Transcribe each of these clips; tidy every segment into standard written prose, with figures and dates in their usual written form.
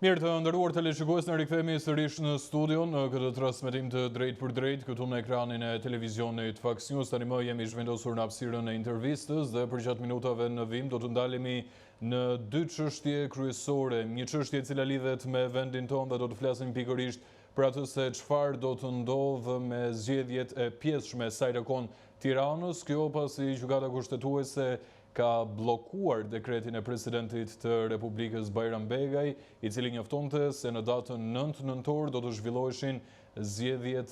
Mirë të ndëruar teleshikues, në rikthehemi sërish në studion në këtë transmetim të drejt për drejt këtu në ekranin e televizionit Fox News. Tani më jemi zhvendosur në hapësirën e intervistës dhe për gjatë minutave në vim do të ndalemi në dy çështje kryesore. Një çështje e cila lidhet me vendin tonë dhe do të flasim pikërisht për atë se çfarë do të ndodhë me zgjedhjet e pjesshme Sajrakon Tiranës. Kjo pasi gjykata kushtetuese ka blokuar dekretin e presidentit të Republikës Bajram Begaj, i cili njoftonte se në datën 9 nëntor do të zhvilloheshin zgjedhjet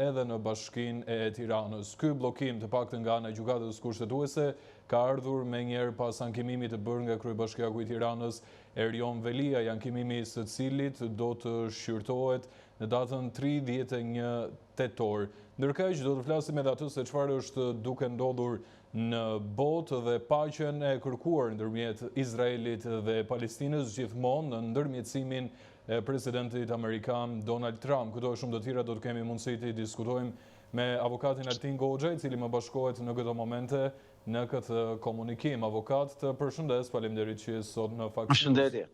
edhe në Bashkinë e Tiranës. Ky blokim të paktën nga ana e gjykatës kushtetuese ka ardhur me njëherë pas ankimimit të bërë nga kryebashkiaku i Tiranës Erion Velia, ankimimi së cilit do të shqyrtohet në datën 31 tetor. Ndërkaq do të flasim edhe atë se çfarë është duke ndodhur në botë dhe paqen e kërkuar ndërmjet Izraelit dhe Palestinës gjithmonë në ndërmjetësimin e presidentit amerikan Donald Trump. Këto e shumë të tjera do të kemi mundësi të diskutojmë me avokatin Altin Goxha, i cili më bashkohet në këto momente në këtë komunikim. Avokat, të përshëndes, faleminderit që je sot në Fox News. Përshëndetje.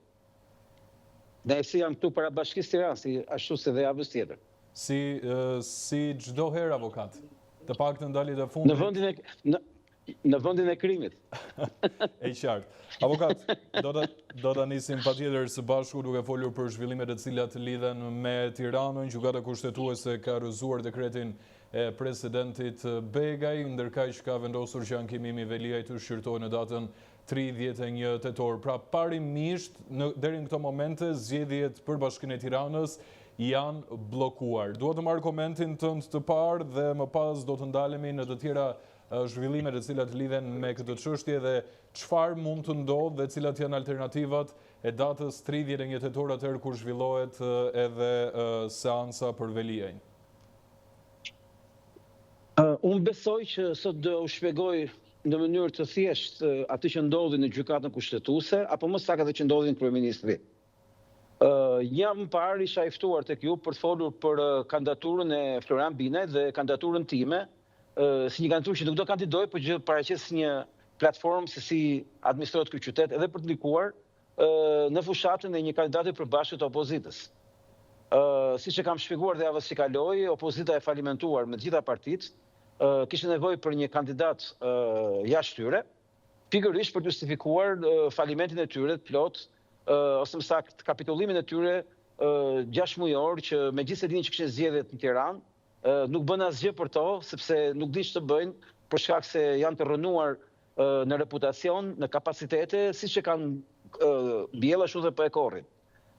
Ne si jam këtu para Bashkisë Tiranës, si ashtu se dhe javës tjetër. Si çdo herë, avokat. Të paktën dalit e fundit. Në vendin e krimit. E qartë. Avokat, do ta nisim patjetër së bashku duke folur për zhvillimet e cilat lidhen me Tiranën. Gjykata kushtetuese ka rrëzuar dekretin e presidentit Begaj, ndërkaq ka vendosur që ankimimi i Veliajt të shqyrtohet në datën 31 tetor. Pra parimisht deri në këto momente zgjedhjet për Bashkinë e Tiranës janë bllokuar. Dua të marr komentin tënd të parë dhe më pas do të ndalemi në të tjera zhvillimet e cilat lidhen me këtë çështje dhe çfarë mund të ndodhë dhe cilat janë alternativat e datës 31 tetor, atëherë kur zhvillohet edhe seansa për Veliajin. Unë besoj që sot do u shpjegoj në mënyrë të thjeshtë atë që ndodhi në gjykatën kushtetuese, apo më saktë atë që ndodhi në kryeministri. Jam parë isha i ftuar tek ju për të folur për kandidaturën e Florian Binaj dhe kandidaturën time, si një kandidaturë që nuk do kandidoj, por që paraqes një platformë se si administrohet ky qytet edhe për të ndikuar në fushatën e një kandidati përbashkët të opozitës. Siç e kam shpjeguar dhe javës që kaloi, opozita e falimentuar me të gjitha partitë kishte nevojë për një kandidat jashtë tyre, pikërisht për të justifikuar falimentin e tyre të plot, ose më saktë kapitullimin e tyre 6 mujor, që megjithëse dinin që kishin zgjedhjet në Tiranë, nuk bën asgjë për to, sepse nuk dinë ç'të bëjnë, për shkak se janë të rënuar në reputacion, në kapacitete, siç e kanë bjell ashtu dhe po e korrin.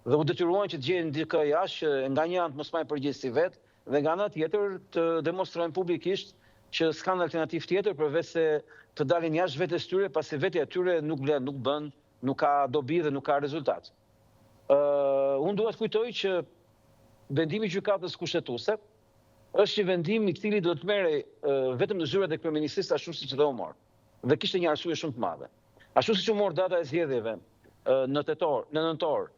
Dhe u detyruan që të gjejnë dikë jashtë, nga një anë të mos marrin përgjegjësi vet, dhe nga ana tjetër të demonstrojnë publikisht që s'kan alternativë tjetër përveç se të dalin jashtë vetes tyre, pasi vetja e tyre nuk vlen, nuk bën, nuk ka dobi dhe nuk ka rezultat. Unë dua të kujtoj që vendimi i gjykatës kushtetuese është një vendim i cili do të merrej vetëm në zyrat e kryeministrisë ashtu siç do u mor. Dhe kishte një arsye shumë të madhe. Ashtu siç u mor data e zgjedhjeve në nëntor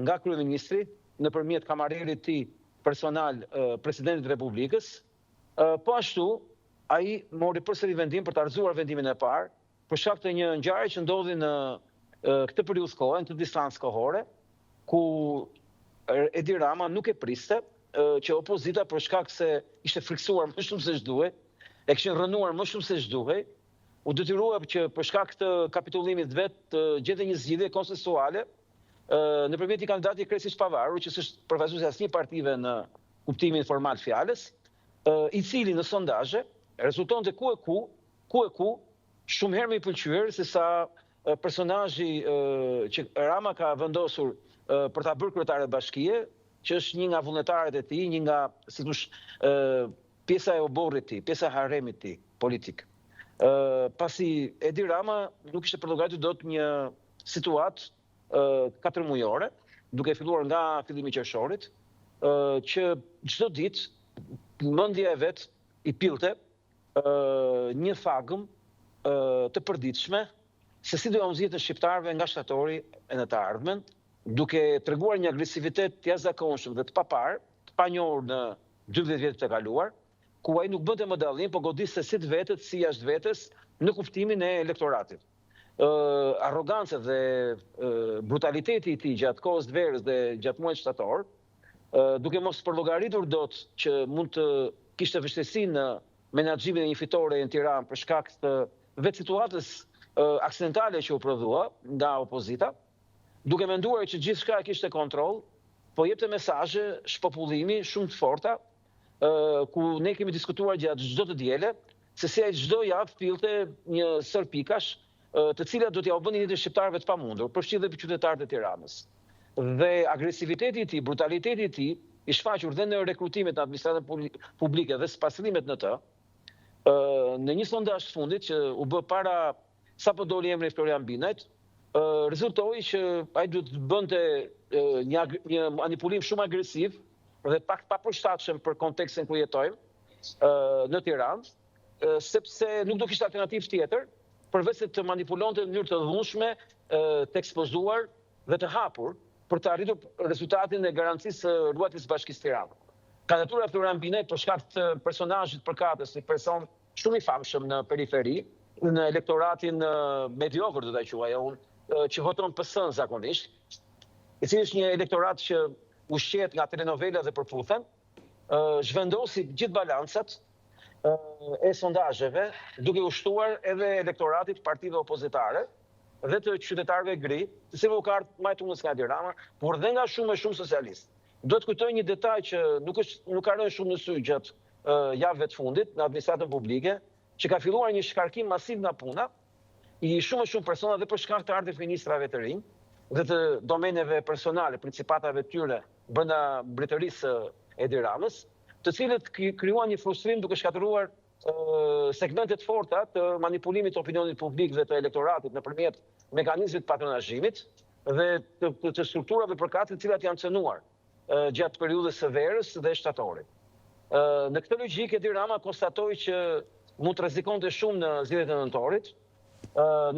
nga kryeministri nëpërmjet kamarerit të tij personal presidentit të Republikës, po ashtu ai mori përsëri vendim për të arzuar vendimin e parë për shkak të një ngjarje që ndodhi në këtë periudhë kohore, në këtë distancë kohore, ku Edi Rama nuk e priste që opozita, për shkak se ishte friksuar më shumë se ç'duhej, e kishin rënuar më shumë se ç'duhej, u detyrua që për shkak të kapitullimit vet të gjetë një zgjidhje konsensuale nëpërmjet një kandidati krejtësisht pavarur, që s'është përfaqësues asnjë partive në kuptimin formal të fjalës, i cili në sondazhe rezultonte ku e ku shumë herë më i pëlqyer se sa personazhi që Rama ka vendosur për ta bërë kryetare bashkie, që është një nga vullnetarët e tij, një nga, si thosh, pjesa e oborrit të tij, pjesa e haremit të tij politik. Pasi Edi Rama nuk ishte përllogaritur dot një situatë 4 mujore, duke filluar nga fillimi i qershorit, që çdo ditë mendja e vet i pillte një fagëm të përditshme se si do ja nxjitën shqiptarëve nga shtatori e në të ardhmen, duke treguar një agresivitet të jashtëzakonshëm dhe të papar, të panjohur në 12 vjetët e kaluar, ku ai nuk bënte më dallim, po godiste si të vetët, si jashtë vetes, në kuptimin e elektoratit. arrogancë dhe brutaliteti i tij gjatë kohës të verës dhe gjatë muajit shtator, duke mos përllogaritur dot që mund të kishte vështirësi në menaxhimin e një fitore në Tiranë për shkak të vetë situatës aksidentale që u prodhua nga opozita, duke menduar që gjithçka e kishte kontroll, po jepte mesazhe shpopullimi shumë të forta, ku ne kemi diskutuar gjatë çdo të diele, se si ai çdo javë fillte një sër pikash, të cilat do t'ja u bënin jetën shqiptarëve të pamundur, përfshirë dhe për qytetarët e Tiranës. Dhe agresiviteti i tij, brutaliteti i tij, i shfaqur dhe në rekrutimet në administratën publike dhe spasrimet në të, në një sondazh të fundit që u bë para sapo doli emri i Florian Binajt, rezultoi që ai duhet të bënte një manipulim shumë agresiv dhe pak papërshtatshëm për kontekstin ku jetojmë në Tiranë, sepse nuk do kishte alternativë tjetër përveç se të manipulonte në mënyrë të dhunshme, të ekspozuar dhe të hapur për të arritur rezultatin e garancisë së ruajtjes së Bashkisë Tiranë. Kandidatura e Florian Binajt për shkak të personazhit përkatës, një person shumë i famshëm në periferi, në elektoratin mediokër do ta quaj unë, që voton PS-n zakonisht, i cili është një elektorat që ushqehet nga telenovela dhe përputhen, zhvendosi gjithë balancat e sondazheve, duke ushtuar edhe elektoratit partive opozitare dhe të qytetarëve gri, të cilëve u ka ardhur më tunës nga Tirana, por dhe nga shumë socialistë. Do të kujtoj një detaj që nuk ka rënë shumë në sy gjatë javëve të fundit në administratën publike, që ka filluar një shkarkim masiv nga puna i shumë persona dhe për shkak të ardhjeve ministrave të rinj dhe të domeneve personale, principatave tyre brenda mbretërisë e Tiranës, të cilët krijuan një frustrim duke shkatëruar segmente të forta të manipulimit të opinionit publik dhe të elektoratit nëpërmjet mekanizmit të patronazhimit dhe të strukturave përkatëse të cilat janë cënuar gjatë periudhës së verës dhe shtatorit. Në këtë logjikë Edi Rama konstatoi që mund të rrezikonte shumë në zgjedhjet e nëntorit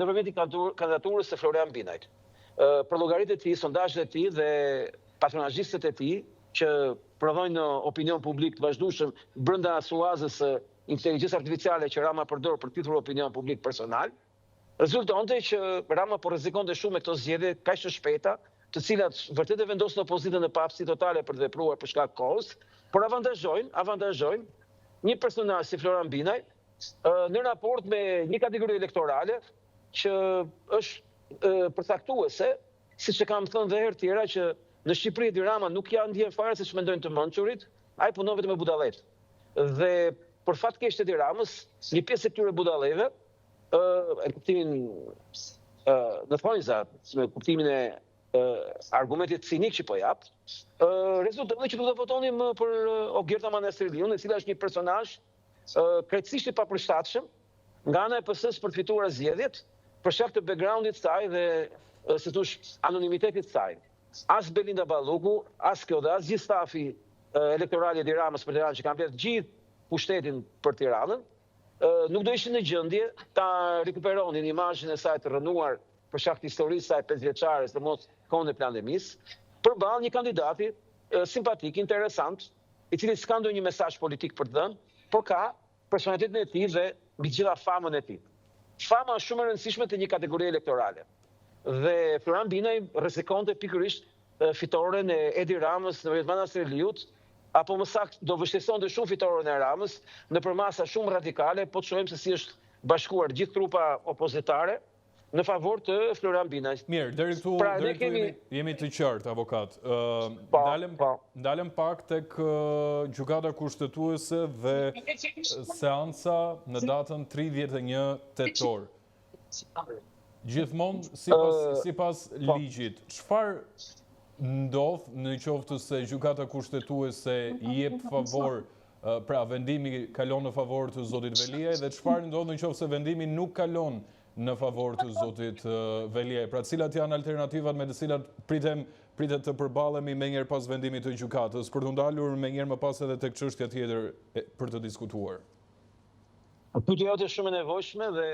nëpërmjet kandidaturës së Florian Binajt. Për llogaritë e tij, sondazhet e tij dhe patronazhistët e tij që prodhojnë opinion publik të vazhdueshëm brenda suazës së inteligjencës artificiale që Rama përdor për të thithur opinion publik personal, rezultonte që Rama po rrezikonte shumë me këto zgjedhje kaq të shpejta, të cilat vërtet e vendosin opozitën në pafsi totale për të vepruar për shkak të kohës, por avantazhojnë një personazh si Florian Binaj në raport me një kategori elektorale që është përcaktuese, siç e kam thënë dhe herë tjera, që në Shqipëri Edi Rama nuk janë ndjen fare se ç'mendojnë të mençurit, ai punon vetëm me budallet. Dhe për fat keq të Edi Ramës, një pjesë e këtyre budallëve, e kuptimin në thonjza, me kuptimin e argumentit cinik që po jap, rezultoi që do të votonim për Ogerta Manastirliun, e cila është një personazh krejtësisht i papërshtatshëm nga ana e PS-s për të fituar zgjedhjet, për shkak të backgroundit të saj dhe si thosh anonimitetit të saj. As Belinda Balluku, as Kjoda, as gjithë stafi elektoral i Edi Ramës për Tiranë që kanë blerë gjithë pushtetin për Tiranën, nuk do ishin në gjendje ta rikuperonin imazhin e saj të rënuar për shkak të historisë saj 5 vjeçare së mos kohën e pandemisë, përballë një kandidati simpatik, interesant, i cili s'ka ndonjë mesazh politik për të dhënë, por ka personalitetin e tij dhe mbi të gjitha famën e tij. Fama është shumë e rëndësishme te një kategori elektorale. Dhe Florian Binaj rrezikonte pikërisht fitoren e Edi Ramës në Manastirliut, apo më saktë do vështirësonte shumë fitoren e Ramës nëpër masa shumë radikale, po të shohim se si është bashkuar gjithë trupa opozitare në favor të Florian Binajt. Mirë, deri këtu jemi të qartë, avokat. Ndalem pak tek gjykata kushtetuese dhe seanca në datën 31 tetor. Gjithmonë, sipas ligjit, çfarë ndodh në qoftë se gjykata kushtetuese i jep favor, pra vendimi kalon në favor të zotit Veliaj, dhe çfarë ndodh në qoftë se vendimi nuk kalon në favor të zotit Veliaj? Pra cilat janë alternativat me të cilat pritet të përballemi me njëherë pas vendimit të gjykatës, për të ndalur me njëherë më pas edhe tek çështja tjetër për të diskutuar? Pyetja jote është shumë e nevojshme dhe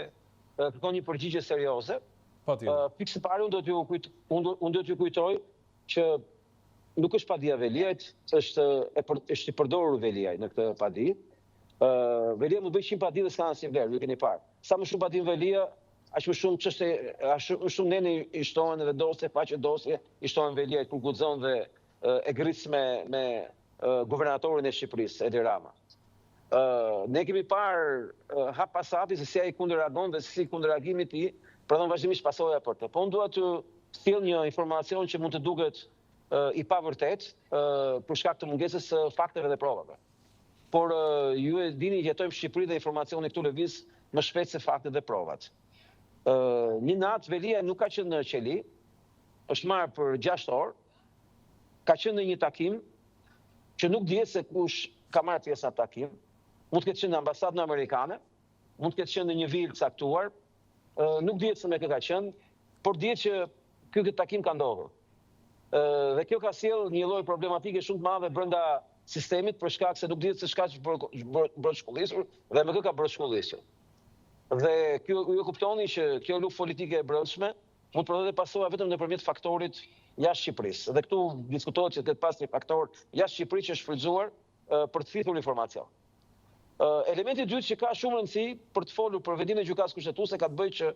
kërkon një përgjigje serioze. Pikë së pari, unë do t'ju kujtoj që nuk është padia Veliajt, është i përdorur Veliaj në këtë padi. Velia mund të bëjë 100 padi dhe s'ka asnjë vlerë, ju keni parë. Sa më shumë padi Velia, aq më shumë çështje, aq më shumë neni i shtohen edhe dosje, faqe dosje, i shtohen Veliajt kur guxon dhe e gris me guvernatorin e Shqipërisë, Edi Rama. Ne kemi parë hap pas hapi se si ai kundërreagon dhe si kundërreagimi i tij prodhon vazhdimisht pasoja për të. Po unë dua të sjell një informacion që mund të duket i pavërtet për shkak të mungesës së fakteve dhe provave. Por ju e dini, jetojmë në Shqipëri dhe informacioni këtu lëviz më shpejt se faktet dhe provat. Një natë Velia nuk ka qenë në qeli, është marrë për 6 orë, ka qenë në një takim që nuk dihet se kush ka marrë pjesë në takim, mund të ketë qenë në ambasadën amerikane, mund të ketë qenë në një vilë caktuar, nuk dihet se me kë ka qenë, por dihet që ky takim ka ndodhur. Dhe kjo ka sjell një lloj problematike shumë të madhe brenda sistemit për shkak se nuk dihet se çka është brojshkollisur dhe me kë ka brojshkollisur. Dhe ju kuptoni që kjo luftë politike e brendshme mund të prodhojë pasoja vetëm nëpërmjet faktorit jashtë Shqipërisë. Dhe këtu diskutohet që të pas një faktor jashtë Shqipërisë që është shfrytzuar për të fitur informacion. Elementi i dytë që ka shumë rëndësi për të folur për vendimin e gjykatës kushtetuese ka të bëjë që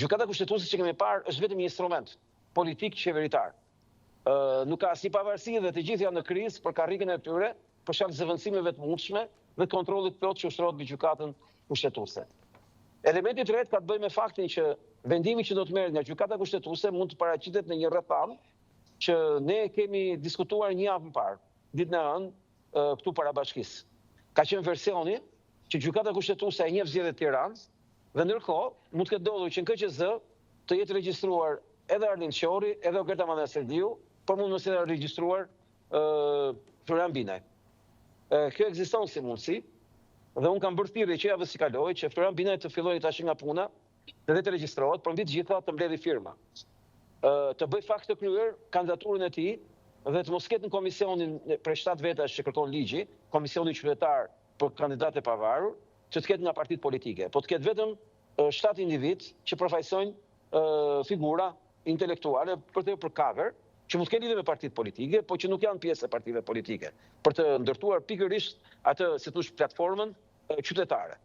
gjykata kushtetuese që kemi parë është vetëm një instrument politik qeveritar. Nuk ka asnjë pavarësi dhe të gjithë janë në krizë për karrikën e tyre, për shkak të zëvendësimeve të mundshme dhe kontrollit plot që ushtrohet mbi gjykatën kushtetuese. Elementi i tretë ka të bëjë me faktin që vendimi që do të merret nga gjykata kushtetuese mund të paraqitet në një rretham që ne kemi diskutuar një javë më parë, ditën e hënë këtu para bashkisë. Ka qenë versioni që gjykata kushtetuese e njeh zgjedhjet e Tiranës dhe ndërkohë mund të ketë ndodhur që në KQZ të jetë regjistruar edhe Arlind Qori, edhe Ogerta Manasardiu, por mund mos jetë regjistruar Florian Binaj. Kjo ekziston si mundësi dhe unë kam bërë thirrje që javës që kaloi që Florian Binaj të fillojë tash nga puna dhe të regjistrohet, por mbi të gjitha të mbledhë firma. Të bëj fakt të kryer kandidaturën e tij dhe të mos ketë në komisionin për 7 vetash që kërkon ligji, komisioni qytetar për kandidatë e pavarur, që të ketë nga partitë politike, po të ketë vetëm 7 individ që përfaqësojnë figura intelektuale për cover, që mund të kenë lidhje me partitë politike, po që nuk janë pjesë e partive politike, për të ndërtuar pikërisht atë, si thosh, platformën qytetare.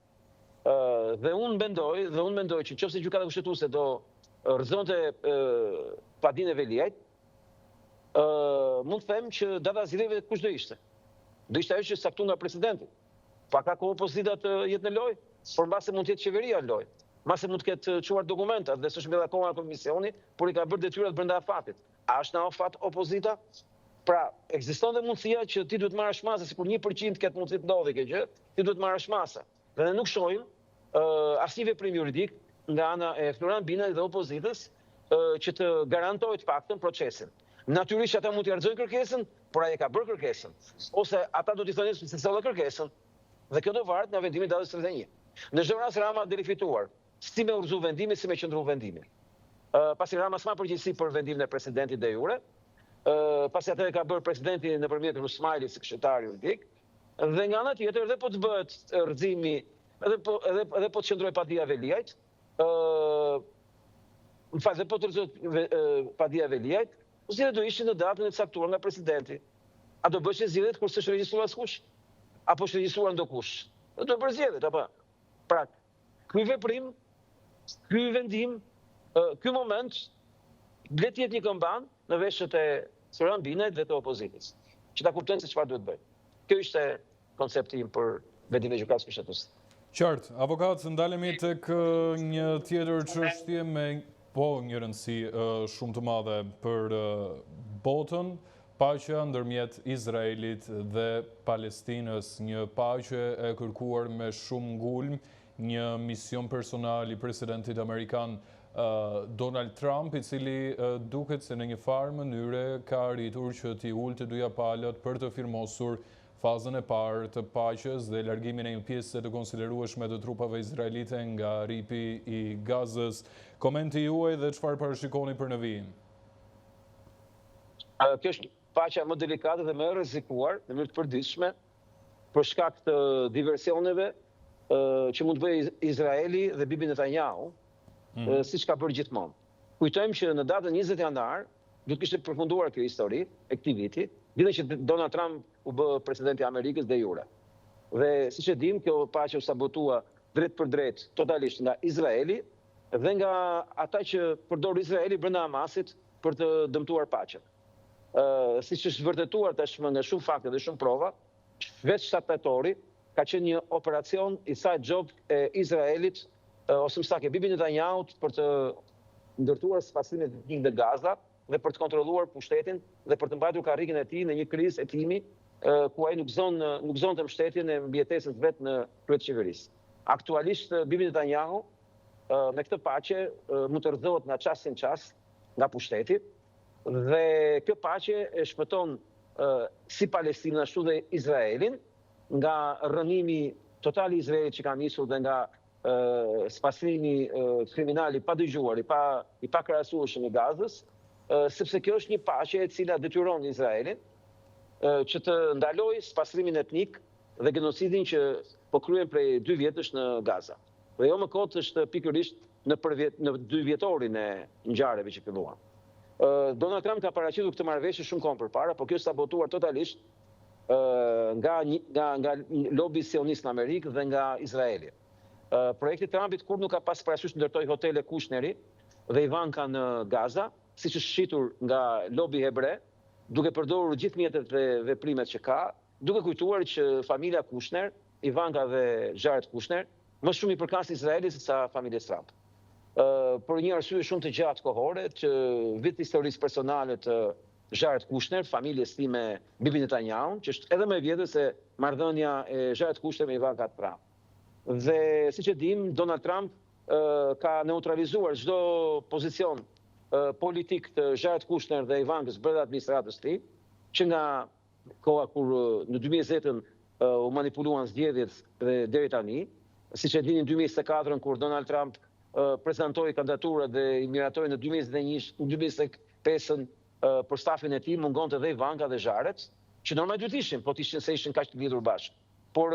Dhe unë mendoj që nëse gjykata kushtetuese do rrëzonte padinë e Veliajt, mund të them që data zgjedhjeve kush do ishte? Do ishte ajo që saktuar nga presidenti. Pa ka kohë opozita të jetë në lojë, por mbase mund të jetë qeveria në lojë. Mbase mund të ketë çuar dokumentat dhe s'është mbledhur akoma komisioni, por i ka bërë detyrat brenda afatit. A është në afat opozita? Pra, ekziston dhe mundësia që ti duhet marrësh masë, sikur 1% ketë mundësi të ndodhi kjo gjë, ti duhet marrësh masë. Dhe ne nuk shohim asnjë veprim juridik nga ana e Florian Binaj dhe opozitës që të garantojë të paktën procesin. Natyrisht ata mund të harxojnë kërkesën, por ai e ka bërë kërkesën. Ose ata do t'i thonë se solla kërkesën. Dhe kjo do varet nga vendimi i datës 31. Në çdo rast Rama deri fituar, si me urzu vendimi, si me qëndru vendimi. Pasi Rama s'ma përgjegjësi për vendimin e presidentit de jure, pasi atë e ka bërë presidenti nëpërmjet Rusmailit si këshilltar juridik, dhe nga ana tjetër edhe po të bëhet rrëzimi, edhe po të qëndrojë padia Veliajt, dhe po të rrëzohet padia Veliajt, zgjedhjet do ishin në datën e caktuar nga presidenti. A do bësh zgjedhjet kur s'është regjistruar askush? Apo është regjistruar ndokush? Do bërë zgjedhjet, apo? Pra, ky veprim, ky vendim, ky moment le të jetë një këmban në veshët e Florian Binajt dhe të opozitës, që ta kuptojnë se çfarë duhet bëjnë. Kjo ishte koncepti im për vendimin e gjykatës kushtetuese. Qartë, avokat, ndalemi tek një tjetër çështje me një rëndësi shumë të madhe për botën, paqja ndërmjet Izraelit dhe Palestinës, një paqe e kërkuar me shumë ngulm, një mision personal i presidentit amerikan Donald Trump, i cili duket se në një farë mënyre ka arritur që t'i ulë të dyja palët për të firmosur fazën e parë të paqes dhe largimin e një pjesë të konsiderueshme të trupave izraelite nga ripi i Gazës. Komenti juaj dhe çfarë parashikoni për në vijim? Kjo është paqja më delikate dhe më e rrezikuar në mënyrë të përditshme për shkak të diversioneve që mund të bëjë Izraeli dhe Bibi Netanyahu, siç ka bërë gjithmonë. Kujtojmë që në datën 20 janar do të kishte përfunduar kjo histori e këtij viti, ditën që Donald Trump u bë presidenti i Amerikës de jure. Dhe siç e dim, kjo paqe u sabotua drejt për drejt totalisht nga Izraeli dhe nga ata që përdor Izraeli brenda Hamasit për të dëmtuar paqen. Siç është vërtetuar tashmë nga shumë fakte dhe shumë prova, vetë 7 tetori ka qenë një operacion i side job e Izraelit ose më saktë Bibi Netanyahut për të ndërtuar spasimet në Gaza dhe për të kontrolluar pushtetin dhe për të mbajtur karrikën e tij në një krizë hetimi ku ai nuk zonte mbështetjen e mbijetesës vet në krye të qeverisë. Aktualisht Bibi Netanyahu me këtë paqe mund të rrëzohet nga çast në çast nga pushteti dhe kjo paqe e shpëton si Palestinën ashtu dhe Izraelin nga rrënimi total i Izraelit që ka nisur dhe nga spastrimi kriminal i pa dëgjuar, i pa krahasueshëm i Gazës, sepse kjo është një paqe e cila detyron Izraelin që të ndalojë spastrimin etnik dhe genocidin që po kryen prej 2 vjetësh në Gaza. Dhe jo më kot është pikërisht në 2 vjetorin e ngjarjeve që filluan. Donald Trump ka paraqitur këtë marrëveshje shumë kohë përpara, por kjo është sabotuar totalisht nga lobi sionist në Amerikë dhe nga Izraeli. Projekti Trumpit kur nuk ka pas parasysh ndërtoj hotele Kushneri dhe Ivanka në Gaza, siç është shitur nga lobi hebre, duke përdorur gjithë mjetet dhe veprimet që ka, duke kujtuar që familja Kushner, Ivanka dhe Jared Kushner, më shumë i përkas Izraelit se sa familjes Trump. Për një arsye shumë të gjatë kohore, që vit historisë personale të Jared Kushner, familjes tij me Bibi Netanyahu, që është edhe më e vjetër se marrëdhënia e Jared Kushner me Ivanka Trump. Dhe siç e dim, Donald Trump ka neutralizuar çdo pozicion politik të Jared Kushner dhe Ivankës brenda administratës së tij, që nga koha kur në 2010 u manipuluan zgjedhjet dhe deri tani, siç e dini në 2024 kur Donald Trump prezantoi kandidaturat dhe i miratoi në 2025 për stafin e tij, mungonte edhe Ivanka dhe Jared, që normalisht ishin, po se ishin kaq të lidhur bashkë. Por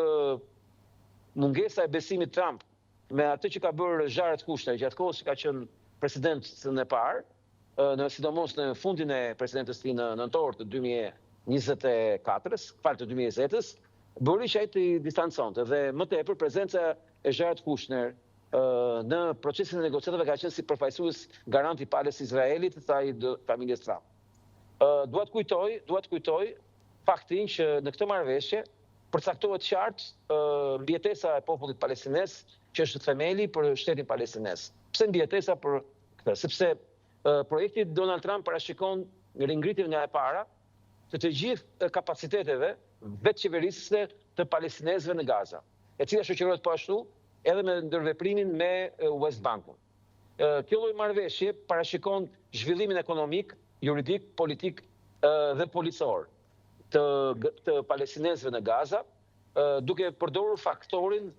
mungesa e besimit Trump me atë që ka bërë Jared Kushner gjatë kohës që ka qenë presidentën e parë, sidomos në fundin e presidentës tij në nëntor të 2024-s, të 2020-s, bëri që ai të distanconte dhe më tepër prezenca e Jared Kushner në procesin e negociatave ka qenë si përfaqësues garant i palës Izraelit të saj familjes Trump. Dua të kujtoj faktin që në këtë marrëveshje përcaktohet qartë mbijetesa e popullit palestinez, që është themeli për shtetin palestinez. Pse mbijetesa për këtë? Sepse projekti Donald Trump parashikon ringritjen nga e para të gjithë kapaciteteve vetë qeverisëse të palestinezëve në Gaza, e cila shoqërohet po ashtu edhe me ndërveprimin me West Bankun. Kjo lloj marrëveshje parashikon zhvillimin ekonomik, juridik, politik dhe policor të palestinezëve në Gaza, duke përdorur faktorin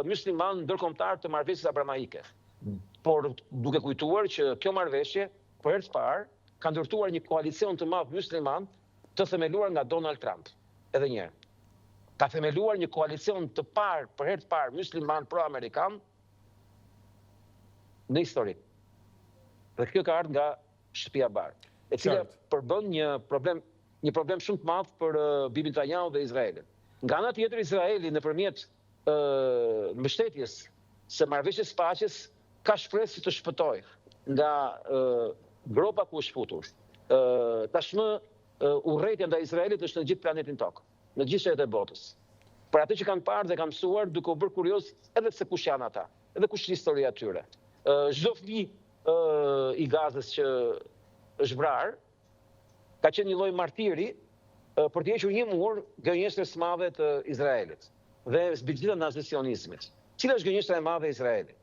musliman ndërkombëtar të marrëveshjes abramaike. Por duke kujtuar që kjo marrëveshje për herë të parë ka ndërtuar një koalicion të madh musliman të themeluar nga Donald Trump. Edhe një herë. Ka themeluar një koalicion të parë, për herë të parë, musliman pro-amerikan në histori. Dhe kjo ka ardhur nga Shtëpia e Bardhë, e cila përbën një problem shumë të madh për Bibi Netanyahu dhe Izraelin. Nga ana tjetër, Izraeli nëpërmjet mbështetjes së marrëveshjes së paqes ka shpresë të shpëtojë nga gropa ku është futur. Tashmë urrëtia ndaj Izraelit është në gjithë planetin Tokë, në gjithë shtetet e botës. Për atë që kanë parë dhe kanë mësuar, duke u bërë kurioz edhe se kush janë ata, edhe kush është historia e tyre. Çdo fëmijë i Gazës që është vrarë ka qenë një lloj martiri për të hequr një mur gënjeshtrës së madhe të Izraelit dhe zbigjetën e nazisionizmit. Cila është gënjeshtra e madhe e Izraelit?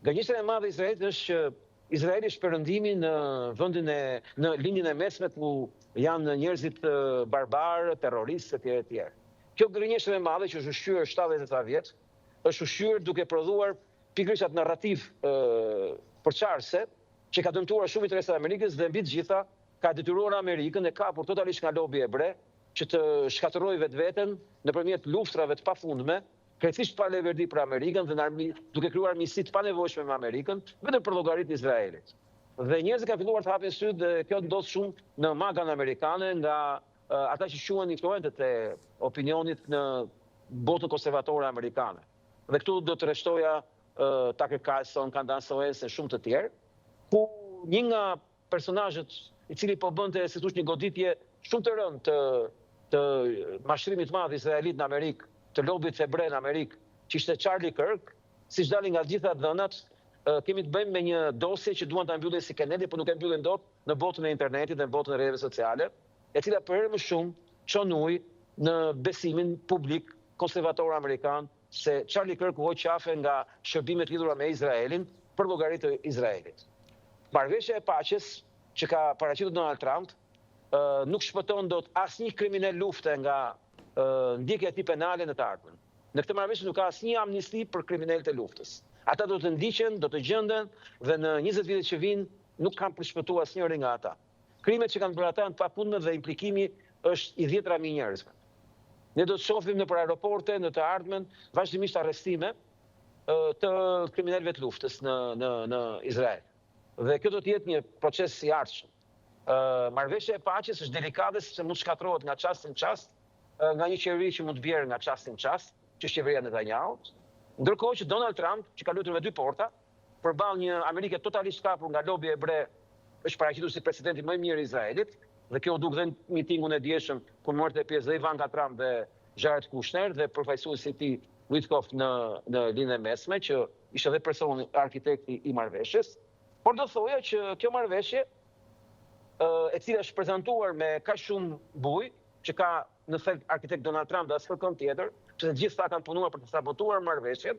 Gënjeshtra e madhe e Izraelit është që Izraeli është perëndimi në lindjen e mesme ku janë njerëzit barbarë, terroristë etj. Kjo gënjeshtër e madhe që është ushqyer 70 vjet, është ushqyer duke prodhuar pikërisht atë narrativ përçarëse që ka dëmtuar shumë interesat e Amerikës dhe mbi të gjitha ka detyruar Amerikën e kapur totalisht nga lobi hebre që të shkatërrojë vetveten nëpërmjet luftrave të pafundme, krejtësisht pa leverdi për Amerikën dhe duke krijuar miqësi të panevojshme me Amerikën, vetëm për llogarit e Izraelit. Dhe njerëzit kanë filluar të hapin syt dhe kjo ndodh shumë në magan amerikane nga ata që quhen influentët e opinionit në botën konservatore amerikane. Dhe këtu do të rreshtoja Tucker Carlson, Candace Owens e shumë të tjerë, ku një nga personazhet i cili po bënte si thosh një goditje shumë të rëndë të mashtrimit të madh izraelit në Amerikë, të lobit hebre në Amerikë, që ishte Charlie Kirk, siç dalin nga gjitha dhënat, kemi të bëjmë me një dosje që duan ta mbyllin si Kennedy, por nuk e mbyllin dot në botën e internetit dhe në botën e rrjeteve sociale, e cila për herë më shumë çonui në besimin publik konservator amerikan se Charlie Kirk u qafe nga shërbimet lidhura me Izraelin për llogaritë të Izraelit. Marrëveshja e paqes që ka paraqitur Donald Trump nuk shpëton dot asnjë kriminal lufte nga ndjekja e tij penale në të ardhmen. Në këtë marrëveshje nuk ka asnjë amnisti për kriminalët e luftës. Ata do të ndiqen, do të gjenden dhe në 20 vitet që vijnë nuk kanë përshpëtuar asnjëri nga ata. Krimet që kanë bërë ata janë të papunme dhe implikimi është i 10.000 njerëzve. Ne do të shohim nëpër aeroporte në të ardhmen vazhdimisht arrestime të kriminalëve të luftës në Izrael. Dhe kjo do të jetë një proces i ardhshëm. Marrëveshja e paqes është delikate sepse mund shkatërrohet nga çast në çast, nga një qeveri që mund të bjerë nga çast në çast, që është qeveria Netanyahu, ndërkohë që Donald Trump, që ka luajtur me dy porta, përballë një Amerike totalisht kapur nga lobi hebre, është paraqitur si presidenti më i mirë i Izraelit, dhe kjo u duk dhe në mitingun e dieshëm ku morte pjesë dhe Ivanka Trump dhe Jared Kushner dhe përfaqësuesi i tij Witkoff në linjën e mesme, që ishte edhe personi arkitekti i marrëveshjes, por do thoja që kjo marrëveshje e cila është prezantuar me kaq shumë bujë, që ka në thelb arkitekt Donald Trump dhe asnjë tjetër, që të gjithë ata kanë punuar për të sabotuar marrëveshjen,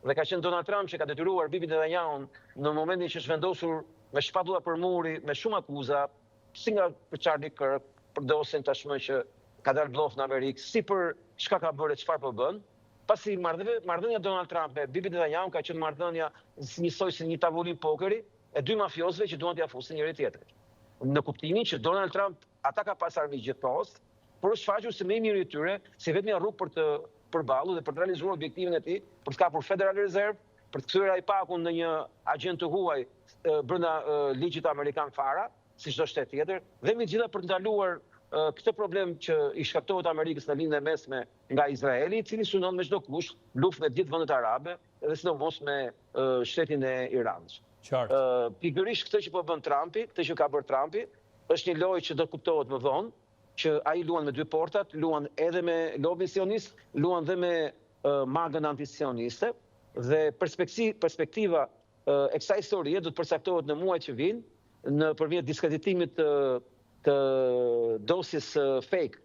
dhe ka qenë Donald Trump që ka detyruar Bibi Netanyahu në momentin që është vendosur me shpatulla për muri, me shumë akuza, si nga për Charlie Kirk, për dosjen tashmë që ka dalë bllof në Amerikë, si për çka ka bërë, çfarë po bën. Pasi marrëdhënia Donald Trump me Bibi Netanyahu ka qenë marrëdhënia njësoj si një tavolinë pokeri e dy mafiozëve që duan t'ia fusin njëri tjetrit. Në kuptimin që Donald Trump ata ka pas armiq gjithpost, por është shfaqur se më i miri i tyre, si vetëm rrugë për të përballur dhe për të realizuar objektivin e tij, për të kapur Federal Reserve, për të kthyer ai pakun në një agent të huaj brenda ligjit amerikan fara, si çdo shtet tjetër, dhe me gjitha për të ndaluar këtë problem që i shkaktohet Amerikës në linjën e mesme nga Izraeli, i cili synon me çdo kusht luftë me të gjithë vendet arabe dhe sidomos me shtetin e Iranit. Pikërisht këtë që po bën Trumpi, këtë që ka bërë Trumpi, është një lojë që do kuptohet më vonë, që ai luan me dy portat, luan edhe me lobin sionist, luan dhe me magën antisioniste, dhe perspektiva e kësaj historie do të përcaktohet në muajt që vijnë nëpërmjet diskreditimit të dosjes fake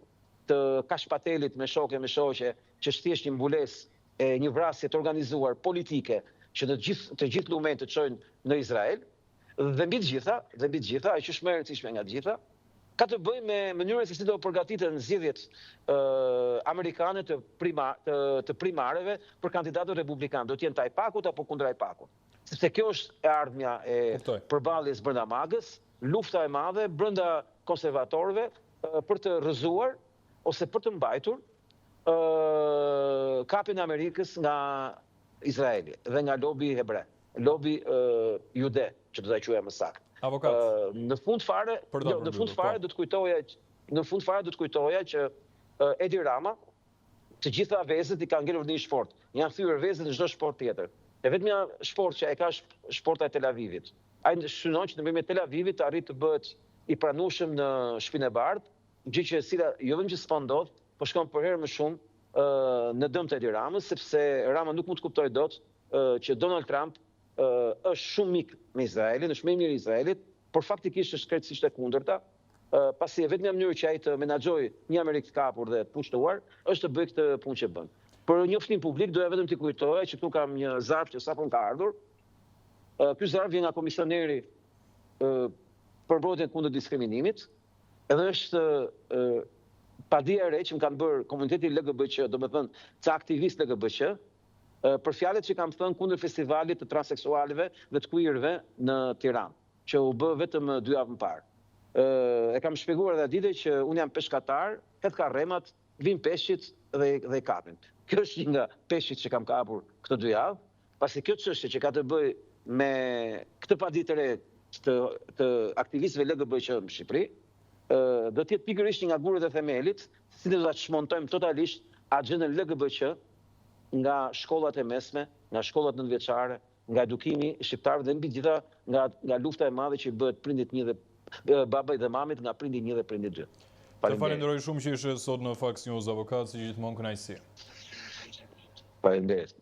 të Kash Patelit me shokë me shoqe, që është thjesht një mbulesë e një vrasje të organizuar politike që të gjithë lumen të çojnë në Izrael, dhe mbi të gjitha, ai që është më e rëndësishme nga të gjitha, ka të bëjë me mënyrën se si do përgatiten zgjedhjet amerikane të primareve për kandidatët republikanë. Do të jenë ndaj pakut apo kundër pakut. Sepse kjo është e ardhmja e përballjes brenda magës, lufta e madhe brenda konservatorëve për të rrëzuar ose për të mbajtur kapin e Amerikës nga Izraeli dhe nga lobi hebre, lobi jude, që do ta quajmë më saktë. Në fund fare do të kujtoja që Edi Rama, të gjitha vezët i kanë ngelur në një sport. Janë thyer vezët në çdo sport tjetër. E vetmja sport që e ka sporta e Tel Avivit. Ai synon që nëpërmjet Tel Avivit të arrit të bëhet i pranueshëm në Shtëpinë e Bardhë, gjë që cila jo vetëm që s'po ndodh, por shkon për herë më shumë në dëm të Edi Ramës, sepse Rama nuk mund të kuptojë dot që Donald Trump është shumë mik me Izraelin, është më i miri i Izraelit, por faktikisht është krejtësisht e kundërta, pasi e vetmja mënyrë që ai të menaxhojë një Amerikë të kapur dhe të pushtuar, është të bëjë këtë punë që bën. Për njoftim publik doja vetëm t'i kujtoja që këtu kam një zarf që sapo ka ardhur. Ky zarf vjen nga komisioneri për mbrojtjen kundër diskriminimit, edhe është padia e re që më kanë bërë komuniteti LGBTQ, domethënë ca aktivistë LGBTQ, për fjalët që kam thënë kundër festivalit të transseksualëve dhe të queerëve në Tiranë, që u bë vetëm 2 javë më parë. E kam shpjeguar edhe ditë që unë jam peshkatar, hedh ka rremat, vin peshqit dhe kapin. Kjo është një nga peshqit që kam kapur këto 2 javë, pasi kjo çështje që ka të bëjë me këtë paditë të re të aktivistëve LGBTQ në Shqipëri, do të jetë pikërisht një nga gurët e themelit, si do ta çmontojmë totalisht agjendën LGBTQ nga shkollat e mesme nga shkollat nëntëvjeçare, nga edukimi shqiptar dhe mbi gjitha nga lufta e madhe që bëhet prindit një dhe babait dhe mamit nga prindi 1 dhe prindi 2. Të falenderoj shumë që ishe sot në Faks News avokat, si gjithmonë kënaqësi. Faleminderit.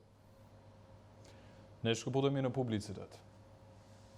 Ne shkëputemi në publicitet.